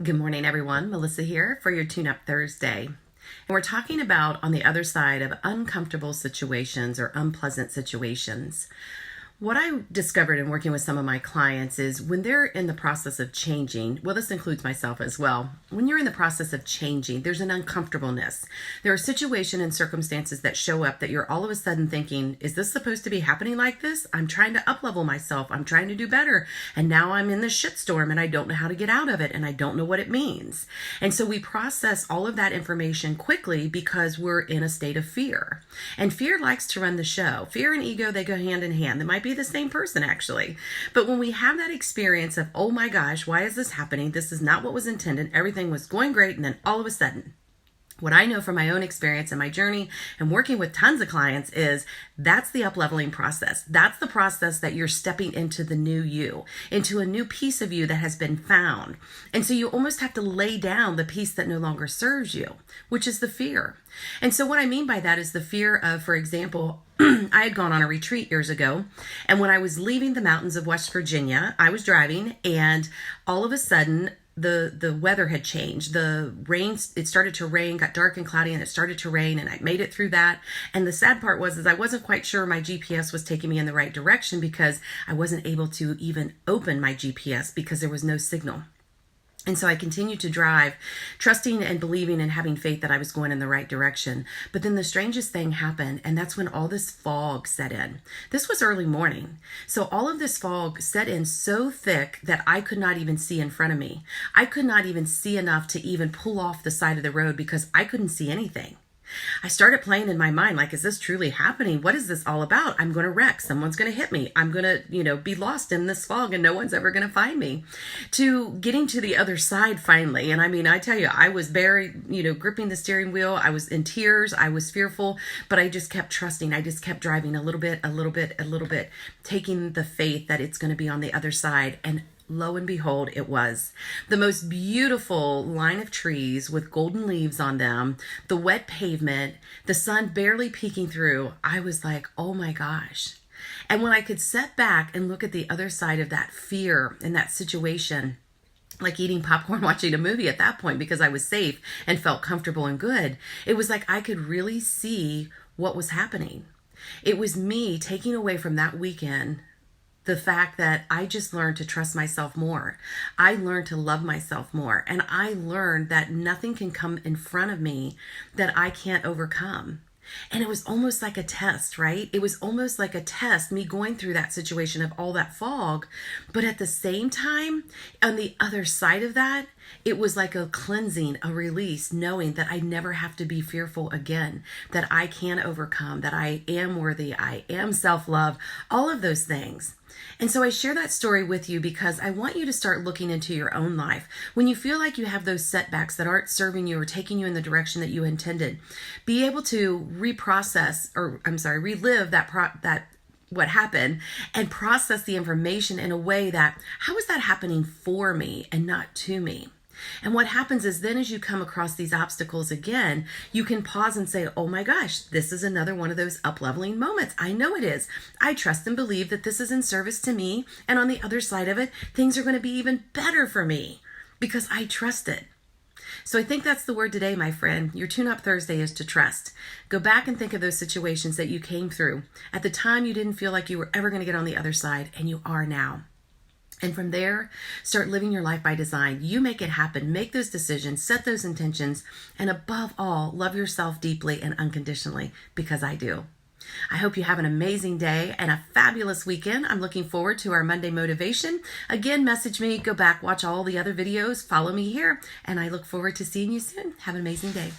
Good morning, everyone. Melissa here for your Tune Up Thursday. And we're talking about on the other side of uncomfortable situations or unpleasant situations. What I discovered in working with some of my clients is when they're in the process of changing, well, this includes myself as well. When you're in the process of changing, there's an uncomfortableness. There are situations and circumstances that show up that you're all of a sudden thinking, is this supposed to be happening like this? I'm trying to up-level myself. I'm trying to do better. And now I'm in this shitstorm and I don't know how to get out of it and I don't know what it means. And so we process all of that information quickly because we're in a state of fear. And fear likes to run the show. Fear and ego, they go hand in hand. They might be the same person actually. But when we have that experience of, oh my gosh, why is this happening? This is not what was intended. Everything was going great. And then all of a sudden, what I know from my own experience and my journey and working with tons of clients is that's the up-leveling process. That's the process that you're stepping into the new you, into a new piece of you that has been found. And so you almost have to lay down the piece that no longer serves you, which is the fear. And so what I mean by that is the fear of, for example, I had gone on a retreat years ago, and when I was leaving the mountains of West Virginia, I was driving, and all of a sudden, the weather had changed. The rain, it started to rain, got dark and cloudy, and it started to rain, and I made it through that. And the sad part was I wasn't quite sure my GPS was taking me in the right direction because I wasn't able to even open my GPS because there was no signal. And so I continued to drive, trusting and believing and having faith that I was going in the right direction. But then the strangest thing happened, and that's when all this fog set in. This was early morning. So all of this fog set in so thick that I could not even see in front of me. I could not even see enough to even pull off the side of the road because I couldn't see anything. I started playing in my mind, like, is this truly happening? What is this all about? I'm going to wreck. Someone's going to hit me. I'm going to, be lost in this fog and no one's ever going to find me. To getting to the other side finally. And I mean, I tell you, I was buried, gripping the steering wheel. I was in tears. I was fearful, but I just kept trusting. I just kept driving a little bit, taking the faith that it's going to be on the other side. And lo and behold, it was. The most beautiful line of trees with golden leaves on them, the wet pavement, the sun barely peeking through. I was like, oh my gosh. And when I could sit back and look at the other side of that fear in that situation, like eating popcorn, watching a movie at that point because I was safe and felt comfortable and good, it was like I could really see what was happening. It was me taking away from that weekend the fact that I just learned to trust myself more. I learned to love myself more. And I learned that nothing can come in front of me that I can't overcome. And it was almost like a test, right? It was almost like a test, me going through that situation of all that fog. But at the same time, on the other side of that, it was like a cleansing, a release, knowing that I never have to be fearful again, that I can overcome, that I am worthy, I am self-love, all of those things. And so I share that story with you because I want you to start looking into your own life. When you feel like you have those setbacks that aren't serving you or taking you in the direction that you intended, be able to relive that what happened and process the information in a way that, how is that happening for me and not to me? And what happens is then as you come across these obstacles again, you can pause and say, oh my gosh, this is another one of those up-leveling moments. I know it is. I trust and believe that this is in service to me. And on the other side of it, things are going to be even better for me because I trust it. So I think that's the word today, my friend. Your Tune Up Thursday is to trust. Go back and think of those situations that you came through. At the time, you didn't feel like you were ever going to get on the other side, and you are now. And from there, start living your life by design. You make it happen. Make those decisions, set those intentions, and above all, love yourself deeply and unconditionally because I do. I hope you have an amazing day and a fabulous weekend. I'm looking forward to our Monday motivation. Again, message me, go back, watch all the other videos, follow me here, and I look forward to seeing you soon. Have an amazing day.